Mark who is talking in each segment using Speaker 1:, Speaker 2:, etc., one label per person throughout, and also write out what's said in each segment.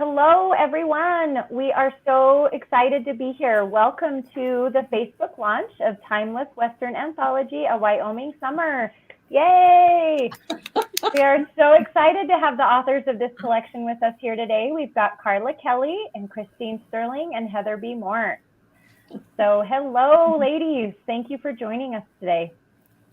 Speaker 1: Hello, everyone. We are so excited to be here. Welcome to the Facebook launch of Timeless Western Anthology, A Wyoming Summer. Yay! We are so excited to have the authors of this collection with us here today. We've got Carla Kelly and Christine Sterling and Heather B. Moore. So hello, ladies. Thank you for joining us today.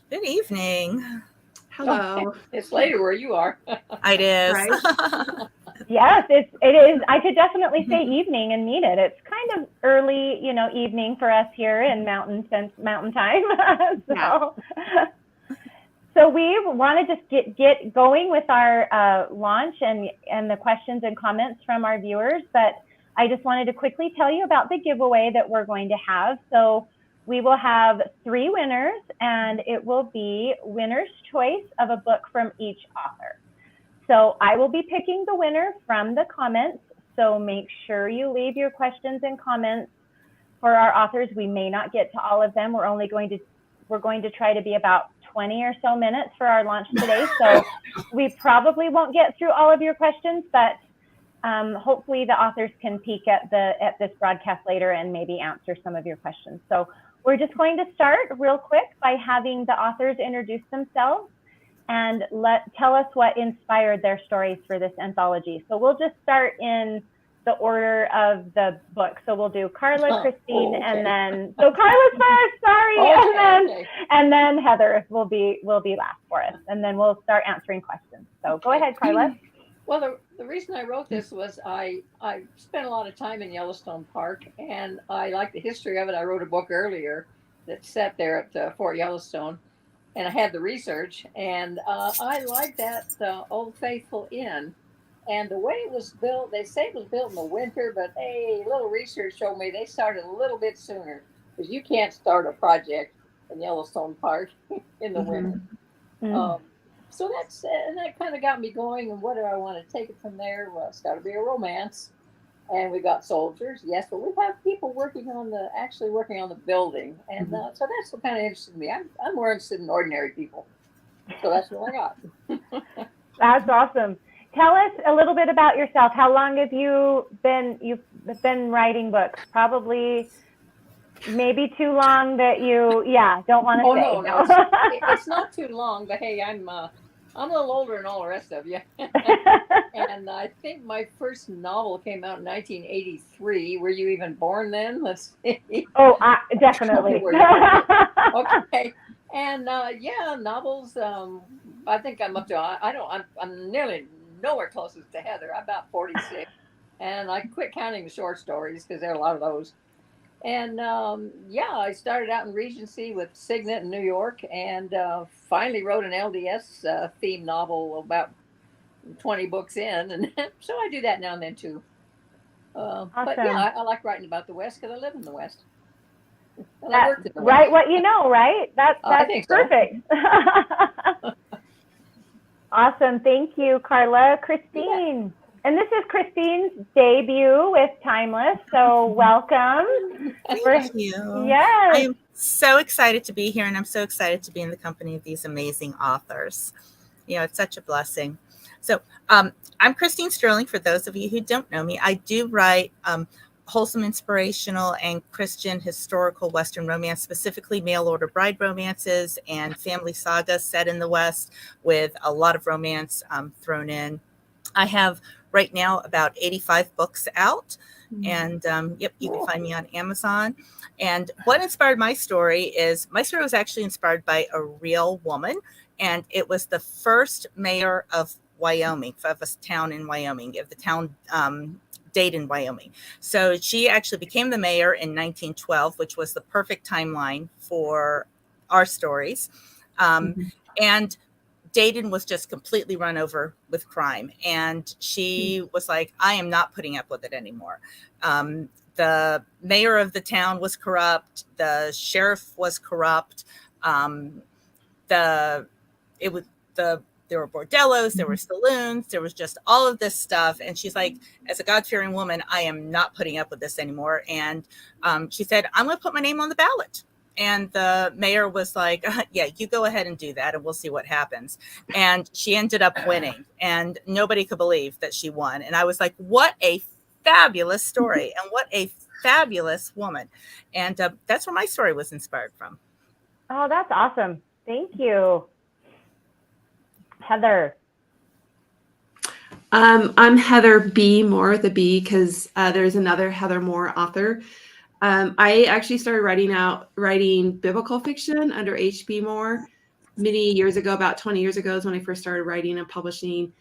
Speaker 2: Good evening.
Speaker 3: Hello.
Speaker 4: It's later where you are.
Speaker 2: It is.
Speaker 1: Right? Yes, it is. I could definitely say evening and mean it. It's kind of early, evening for us here in mountain time. So we want to just get going with our launch and the questions and comments from our viewers. But I just wanted to quickly tell you about the giveaway that we're going to have. So we will have 3 winners, and it will be winner's choice of a book from each author. So I will be picking the winner from the comments. So make sure you leave your questions and comments for our authors. We may not get to all of them. We're going to try to be about 20 or so minutes for our launch today. So we probably won't get through all of your questions, but hopefully the authors can peek at this broadcast later and maybe answer some of your questions. So we're just going to start real quick by having the authors introduce themselves and tell us what inspired their stories for this anthology. So we'll just start in the order of the book. So we'll do Carla, Christine, okay. And then Carla's first, sorry, okay, and then Heather will be last for us, and then we'll start answering questions. So go ahead, Carla.
Speaker 4: Well, the reason I wrote this was I spent a lot of time in Yellowstone Park, and I like the history of it. I wrote a book earlier that sat there at Fort Yellowstone. And I had the research, and I like that Old Faithful Inn. And the way it was built, they say it was built in the winter, but a little research showed me they started a little bit sooner, because you can't start a project in Yellowstone Park in the winter. Mm-hmm. So that kind of got me going. And what do I want to take it from there? Well, it's got to be a romance. And we got soldiers, yes, but we have people working on the building, and so that's what kind of interested me. I'm more interested in ordinary people, so that's what I got.
Speaker 1: That's awesome. Tell us a little bit about yourself. How long have you've been writing books? Probably, maybe too long that you don't want to say.
Speaker 4: No. It's not too long, but hey, I'm a little older than all the rest of you. And I think my first novel came out in 1983. Were you even born then? Let's see.
Speaker 1: Oh, definitely.
Speaker 4: Okay. And novels. I think I'm up to. I'm nearly nowhere closest to Heather. I'm about 46, and I quit counting the short stories because there are a lot of those. And I started out in Regency with Signet in New York, and finally wrote an LDS theme novel about 20 books in, and so I do that now and then too. Awesome. But yeah, I like writing about the West because I live in the West. And I worked in the West.
Speaker 1: What you know, right? That's perfect. So. Awesome, thank you, Carla. Christine. Yeah. And this is Christine's debut with Timeless, so welcome.
Speaker 2: Thank you.
Speaker 1: Yes.
Speaker 2: I am so excited to be here, and I'm so excited to be in the company of these amazing authors. It's such a blessing. So I'm Christine Sterling. For those of you who don't know me, I do write wholesome, inspirational, and Christian historical Western romance, specifically mail-order bride romances and family sagas set in the West with a lot of romance thrown in. I have right now about 85 books out, and you can find me on Amazon. And what inspired my story was actually inspired by a real woman, and it was the first mayor of Wyoming, of a town in Wyoming, of the town Dayton, Wyoming. So she actually became the mayor in 1912, which was the perfect timeline for our stories. And Dayton was just completely run over with crime. And she was like, I am not putting up with it anymore. The mayor of the town was corrupt. The sheriff was corrupt. There were bordellos, there were saloons, there was just all of this stuff. And she's like, as a God-fearing woman, I am not putting up with this anymore. And she said, I'm going to put my name on the ballot. And the mayor was like, yeah, you go ahead and do that and we'll see what happens. And she ended up winning, and nobody could believe that she won. And I was like, what a fabulous story, and what a fabulous woman. And that's where my story was inspired from.
Speaker 1: Oh, that's awesome. Thank you. Heather.
Speaker 3: I'm Heather B. Moore, the B, because there's another Heather Moore author. I actually started writing biblical fiction under H.B. Moore many years ago. About 20 years ago is when I first started writing and publishing.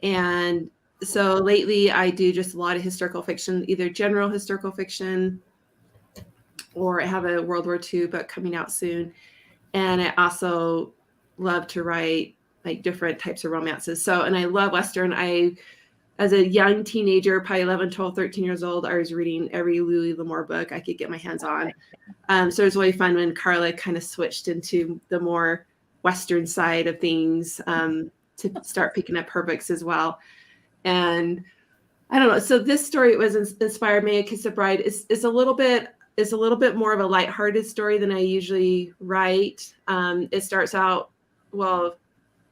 Speaker 3: And so lately I do just a lot of historical fiction, either general historical fiction, or I have a World War II book coming out soon. And I also love to write like different types of romances. So, and I love Western. As a young teenager, probably 11, 12, 13 years old, I was reading every Louis L'Amour book I could get my hands on. So it was really fun when Carla kind of switched into the more Western side of things, to start picking up her books as well. And I don't know. So this story was inspired. May I Kiss a Bride is a little bit more of a lighthearted story than I usually write. It starts out, well,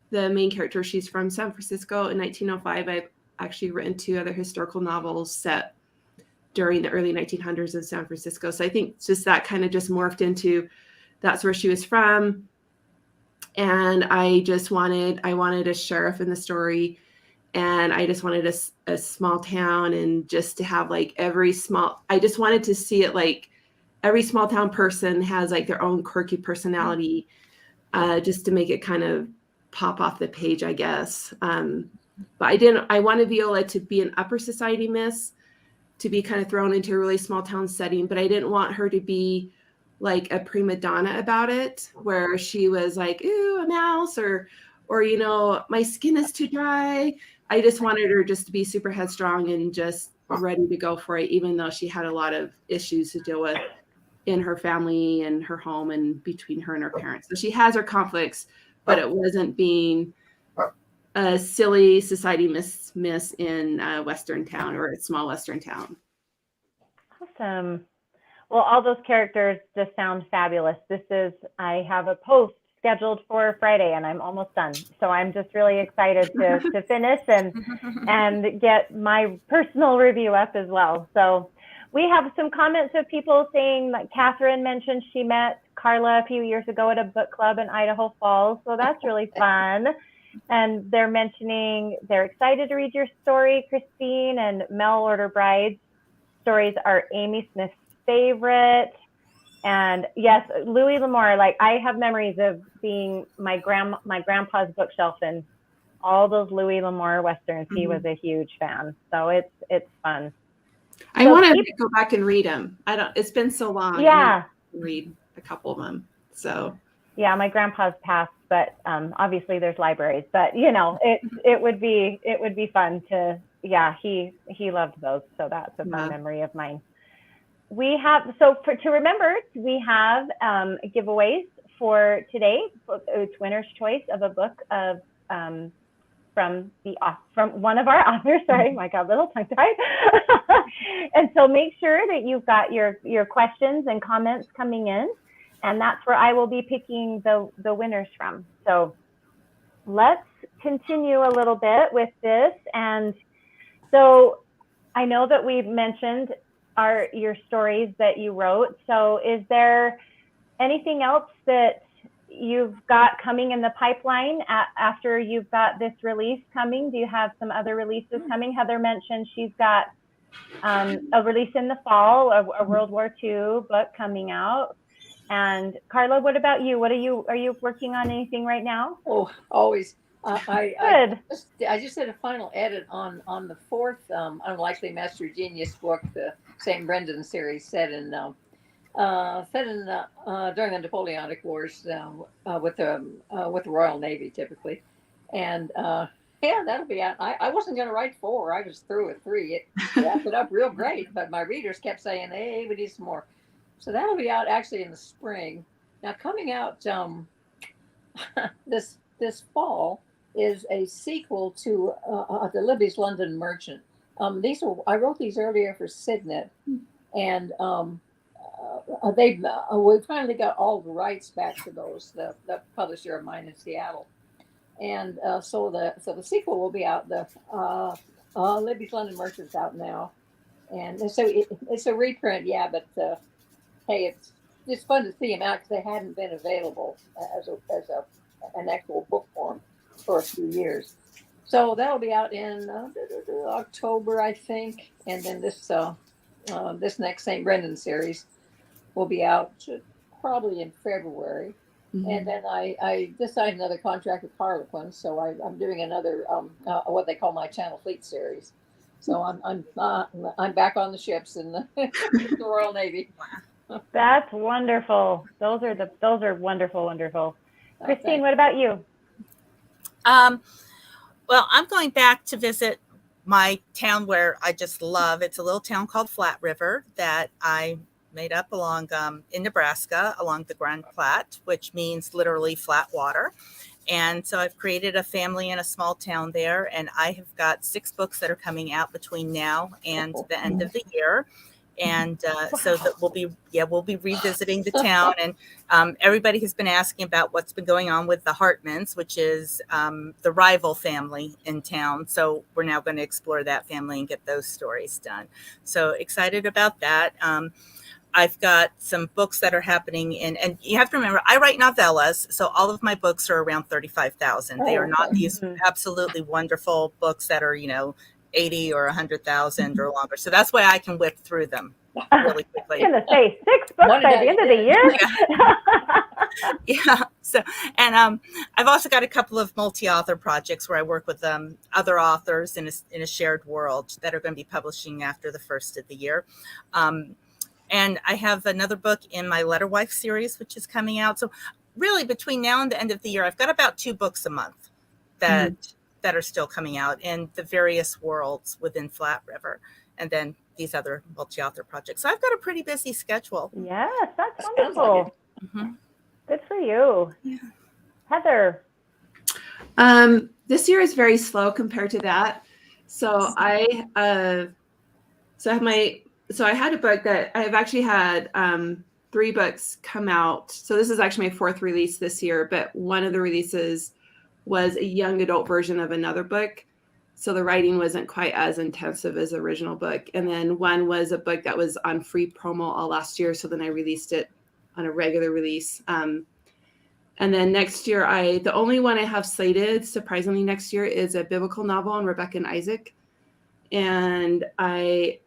Speaker 3: the main character, she's from San Francisco in 1905. I've actually written 2 other historical novels set during the early 1900s in San Francisco. So I think just that kind of just morphed into that's where she was from. And I wanted a sheriff in the story, and I just wanted a small town, and just to have like I just wanted to see it like every small town person has like their own quirky personality, just to make it kind of pop off the page, I guess. But I wanted Viola to be an upper society miss, to be kind of thrown into a really small town setting, but I didn't want her to be like a prima donna about it, where she was like, ooh, a mouse, or, my skin is too dry. I just wanted her just to be super headstrong and just ready to go for it, even though she had a lot of issues to deal with in her family and her home and between her and her parents. So she has her conflicts, but it wasn't being a silly society miss in a Western town or a small Western town.
Speaker 1: Awesome. Well, all those characters just sound fabulous. I have a post scheduled for Friday, and I'm almost done. So I'm just really excited to finish and get my personal review up as well. So we have some comments of people saying that Catherine mentioned she met Carla a few years ago at a book club in Idaho Falls. So that's really fun. And they're mentioning they're excited to read your story, Christine, and Mel Order Bride's stories are Amy Smith's favorite. And yes, Louis L'Amour, like I have memories of being my grandpa's bookshelf and all those Louis L'Amour Westerns. He was a huge fan. So it's fun.
Speaker 3: I want to go back and read them. It's been so long.
Speaker 1: Yeah.
Speaker 3: Read a couple of them. So
Speaker 1: yeah, my grandpa's passed, but obviously there's libraries, but it would be fun to, he loved those. So that's a fun memory of mine. We have, to remember, we have giveaways for today. It's winner's choice of a book of from one of our authors. Sorry, I got a little tongue tied. And so make sure that you've got your questions and comments coming in, and that's where I will be picking the winners from. So let's continue a little bit with this. And so I know that we've mentioned your stories that you wrote. So is there anything else that you've got coming in the pipeline after you've got this release coming? Do you have some other releases coming? Heather mentioned she's got a release in the fall, a World War II book coming out. And Carla, what about you? Are you working on anything right now?
Speaker 4: Oh, always.
Speaker 1: Good.
Speaker 4: I just did a final edit on the 4th Unlikely Master Genius book, the St. Brendan series, set in during the Napoleonic Wars with the Royal Navy, typically. And that'll be out. I wasn't going to write 4. I was through with 3. It wrapped it up real great, but my readers kept saying, "Hey, we need some more." So that'll be out actually in the spring. Now coming out this fall is a sequel to the Libby's London Merchant. I wrote these earlier for Signet, and we finally got all the rights back to those. The publisher of mine in Seattle, and so the sequel will be out. The Libby's London Merchant's out now, and so it's a reprint, yeah. But hey, it's fun to see them out because they hadn't been available as an actual book form for a few years. So that'll be out in October, I think, and then this next St. Brendan series will be out probably in February. Mm-hmm. And then I just signed another contract with Harlequin, so I'm doing another what they call my Channel Fleet series. So I'm back on the ships in the Royal Navy.
Speaker 1: That's wonderful. Those are wonderful. Christine, what about you?
Speaker 2: Well, I'm going back to visit my town where I just love. It's a little town called Flat River that I made up along in Nebraska along the Grand Platte, which means literally flat water. And so I've created a family in a small town there, and I have got 6 books that are coming out between now and the end of the year. And so that we'll be revisiting the town, and everybody has been asking about what's been going on with the Hartmans, which is the rival family in town. So we're now going to explore that family and get those stories done. So excited about that. I've got some books that are happening and you have to remember, I write novellas, so all of my books are around 35,000. They are not these absolutely wonderful books that are 80 or 100,000 or longer. So that's why I can whip through them really quickly.
Speaker 1: I'm going to say 6 books by the end of the year.
Speaker 2: Yeah. So, and I've also got a couple of multi-author projects where I work with other authors in a shared world that are going to be publishing after the first of the year. And I have another book in my Letter Wife series, which is coming out. So really between now and the end of the year, I've got about 2 books a month that are still coming out in the various worlds within Flat River. And then these other multi-author projects. So I've got a pretty busy schedule.
Speaker 1: Yes, that's wonderful. Good for you. Yeah. Heather.
Speaker 3: This year is very slow compared to that. So I had a book that I've actually had 3 books come out. So this is actually my 4th release this year, but one of the releases was a young adult version of another book. So the writing wasn't quite as intensive as the original book. And then one was a book that was on free promo all last year. So then I released it on a regular release. And then next year, the only one I have slated, surprisingly, next year is a biblical novel on Rebecca and Isaac. And the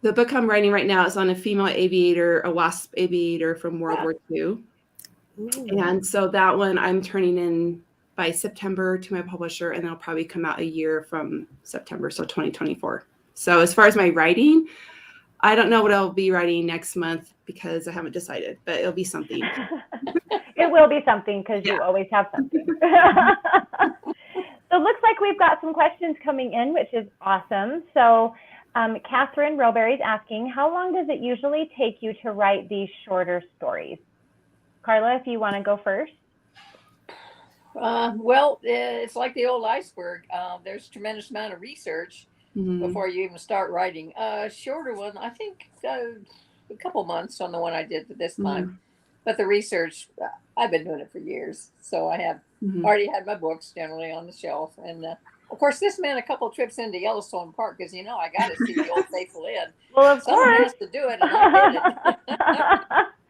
Speaker 3: book I'm writing right now is on a female aviator, a WASP aviator from World War II. Ooh. And so that one I'm turning in by September to my publisher, and it'll probably come out a year from September, so 2024. So as far as my writing, I don't know what I'll be writing next month because I haven't decided, but it'll be something.
Speaker 1: It will be something because you always have something. So it looks like we've got some questions coming in, which is awesome. So Catherine Roberry is asking, how long does it usually take you to write these shorter stories? Carla, if you want to go first.
Speaker 4: Well, it's like the old iceberg. There's a tremendous amount of research before you even start writing. Shorter one, I think a couple months on the one I did this time. But the research, I've been doing it for years. So I have already had my books generally on the shelf. And of course, this meant a couple trips into Yellowstone Park because, I got to see the Old Faithful Inn.
Speaker 1: Well, of
Speaker 4: Someone
Speaker 1: course.
Speaker 4: has to do it, and I did it.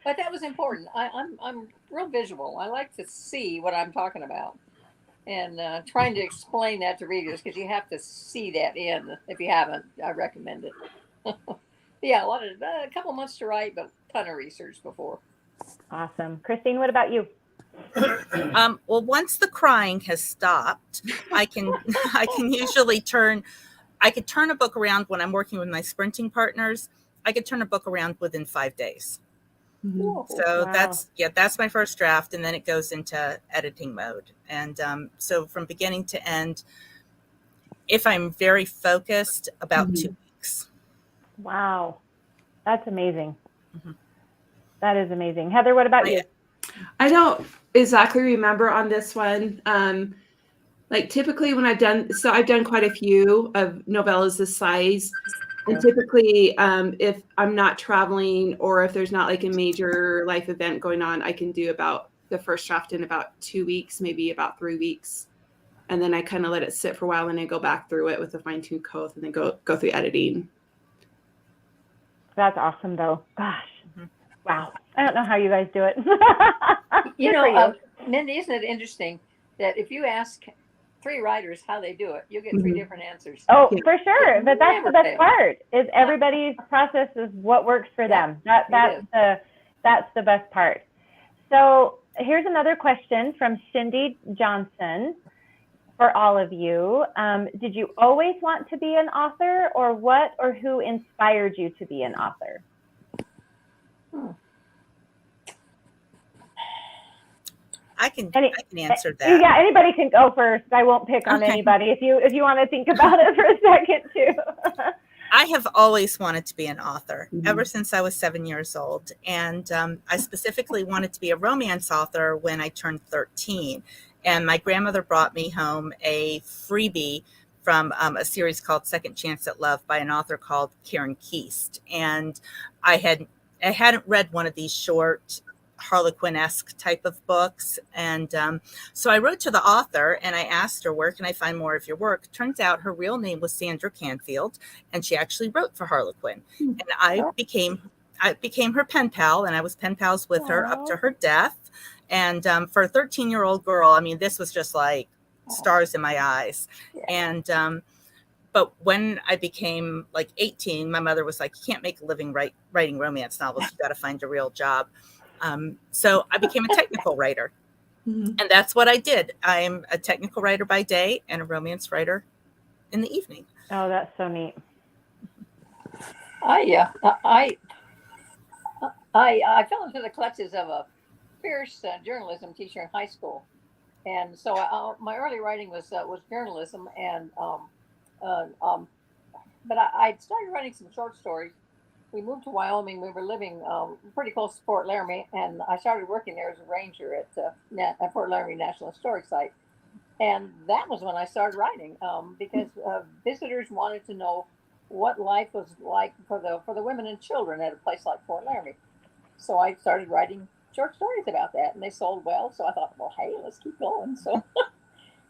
Speaker 4: But that was important. I'm real visual. I like to see what I'm talking about, and trying to explain that to readers because you have to see that in. If you haven't, I recommend it. Yeah, a couple months to write, but a ton of research before.
Speaker 1: Awesome, Christine. What about you?
Speaker 2: Well, once the crying has stopped, I can usually turn a book around when I'm working with my sprinting partners. I could turn a book around within 5 days. So that's my first draft, and then it goes into editing mode. And so from beginning to end, if I'm very focused, about 2 weeks.
Speaker 1: Wow, that's amazing. That is amazing. Heather, what about you?
Speaker 3: I don't exactly remember on this one. Like typically when I've done quite a few of novellas this size, And typically, if I'm not traveling or if there's not like a major life event going on, I can do about the first draft in about 2 weeks, maybe about 3 weeks. And then I kind of let it sit for a while and I go back through it with a fine-tuned comb and then go through editing.
Speaker 1: That's awesome, though. Gosh, wow. I don't know how you guys do it.
Speaker 4: You know, Mindy, isn't it interesting that if you ask 3 writers how they do it, you get 3 different answers.
Speaker 1: Oh, for sure. But that's the best part, is everybody's process is what works for them. That's the best part. So here's another question from Cindy Johnson for all of you. Did you always want to be an author, or what or who inspired you to be an author?
Speaker 2: I can answer that.
Speaker 1: Yeah, anybody can go first. I won't pick on anybody. If you want to think about it for a second too.
Speaker 2: I have always wanted to be an author ever since I was 7 years old. And I specifically wanted to be a romance author when I turned 13. And my grandmother brought me home a freebie from a series called Second Chance at Love by an author called Karen Keast. And I hadn't read one of these short Harlequin-esque type of books. And so I wrote to the author and I asked her, where can I find more of your work? Turns out her real name was Sandra Canfield, and she actually wrote for Harlequin. And I became her pen pal, and I was pen pals with her up to her death. And for a 13-year-old girl, I mean, this was just like stars in my eyes. And but when I became like 18, my mother was like, you can't make a living writing romance novels. You got to find a real job. So I became a technical writer, and that's what I did. I'm a technical writer by day and a romance writer in the evening.
Speaker 1: Oh, that's so neat.
Speaker 4: I fell into the clutches of a fierce journalism teacher in high school, and so my early writing was journalism, and but I started writing some short stories. We moved to Wyoming. We were living pretty close to Fort Laramie, and I started working there as a ranger at Fort Laramie National Historic Site. And that was when I started writing, because visitors wanted to know what life was like for the women and children at a place like Fort Laramie. So I started writing short stories about that, and they sold well. So I thought, well, hey, let's keep going. So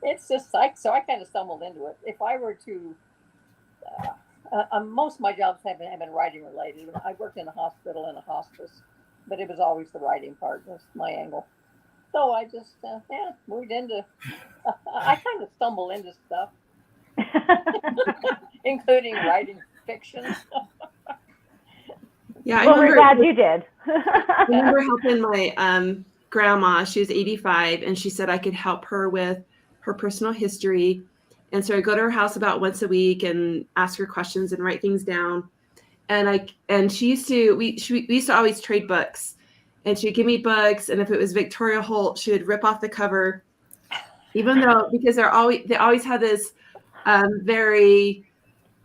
Speaker 4: it's just like, so I kind of stumbled into it. If I were to most of my jobs have been writing related. I worked in a hospital and a hospice, but it was always the writing part was my angle. So I just moved into. I kind of stumble into stuff, including writing fiction.
Speaker 3: Yeah,
Speaker 1: well, we're glad you did.
Speaker 3: I remember helping my grandma. She was 85, and she said I could help her with her personal history. And so I go to her house about once a week and ask her questions and write things down. And she used to, we used to always trade books, and she'd give me books. And if it was Victoria Holt, she would rip off the cover, even though, because they always had this very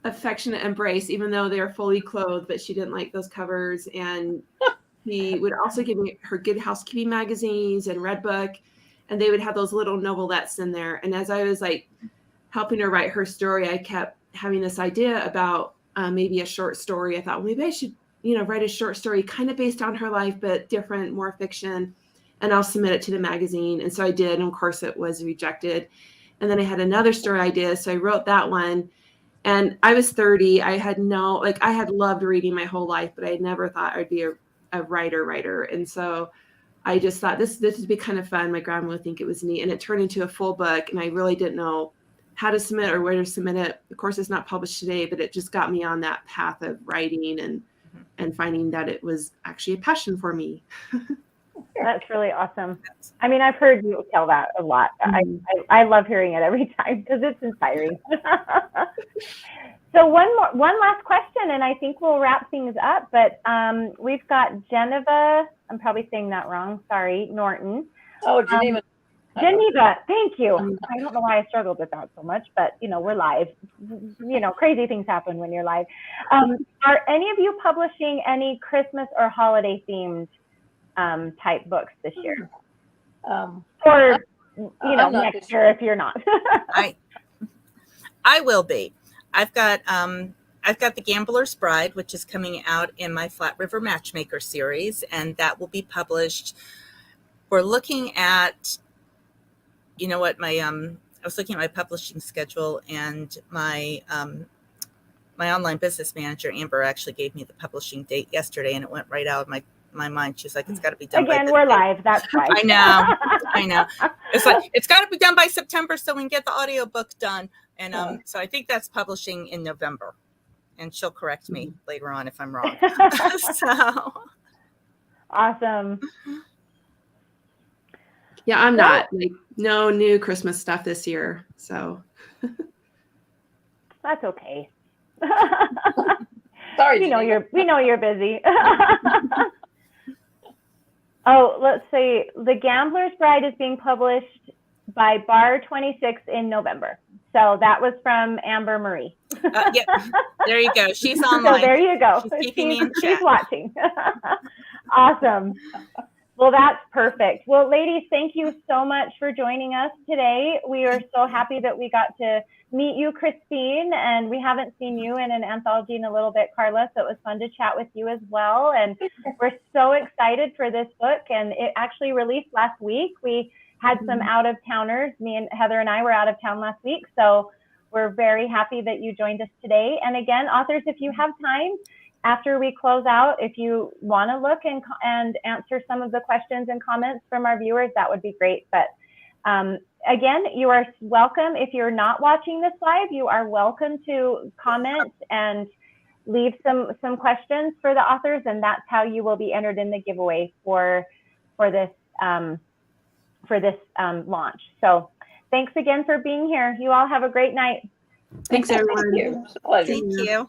Speaker 3: affectionate embrace, even though they were fully clothed, but she didn't like those covers. And she would also give me her Good Housekeeping magazines and Red Book, and they would have those little novelettes in there. And as I was like helping her write her story, I kept having this idea about maybe a short story. I thought, well, maybe I should, write a short story kind of based on her life, but different, more fiction, and I'll submit it to the magazine. And so I did, and of course it was rejected. And then I had another story idea, so I wrote that one. And I was 30. I had I had loved reading my whole life, but I had never thought I'd be a writer. And so I just thought this would be kind of fun. My grandma would think it was neat, and it turned into a full book, and I really didn't know how to submit or where to submit it. Of course, it's not published today, but it just got me on that path of writing and finding that it was actually a passion for me.
Speaker 1: That's really awesome. I mean, I've heard you tell that a lot. I love hearing it every time because it's inspiring. So one last question, and I think we'll wrap things up. But we've got Geneva. I'm probably saying that wrong. Sorry, Norton.
Speaker 4: Oh, Geneva.
Speaker 1: Geneva, thank you. I don't know why I struggled with that so much, but we're live. Crazy things happen when you're live. Are any of you publishing any Christmas or holiday themed type books this year? Or next year if you're not.
Speaker 2: I will be. I've got I've got The Gambler's Bride, which is coming out in my Flat River Matchmaker series, and that will be published. We're looking at, you know what, I was looking at my publishing schedule, and my online business manager, Amber, actually gave me the publishing date yesterday, and it went right out of my mind. She's like, it's got to be done.
Speaker 1: Again, we're live. That's right.
Speaker 2: I know. It's like, it's got to be done by September so we can get the audiobook done. And so I think that's publishing in November. And she'll correct me later on if I'm wrong. So
Speaker 1: awesome.
Speaker 3: Yeah, I'm not like no new Christmas stuff this year. So
Speaker 1: that's okay.
Speaker 4: Sorry,
Speaker 1: we know you're busy. Oh, let's see. The Gambler's Bride is being published by Bar 26 in November. So that was from Amber Marie.
Speaker 2: Yep. There you go. She's online.
Speaker 1: So there you go.
Speaker 2: She's keeping me in chat.
Speaker 1: She's watching. Awesome. Well, that's perfect. Well, ladies, thank you so much for joining us today. We are so happy that we got to meet you, Christine, and we haven't seen you in an anthology in a little bit, Carla, so it was fun to chat with you as well. And we're so excited for this book, and it actually released last week. We had some out-of-towners. Me and Heather and I were out of town last week, so we're very happy that you joined us today. And again, authors, if you have time, after we close out, if you want to look and answer some of the questions and comments from our viewers, that would be great. But again, you are welcome. If you're not watching this live, you are welcome to comment and leave some questions for the authors, and that's how you will be entered in the giveaway for this launch. So thanks again for being here. You all have a great night.
Speaker 3: thanks everyone.
Speaker 4: Thank you. It's a pleasure.
Speaker 2: Thank you.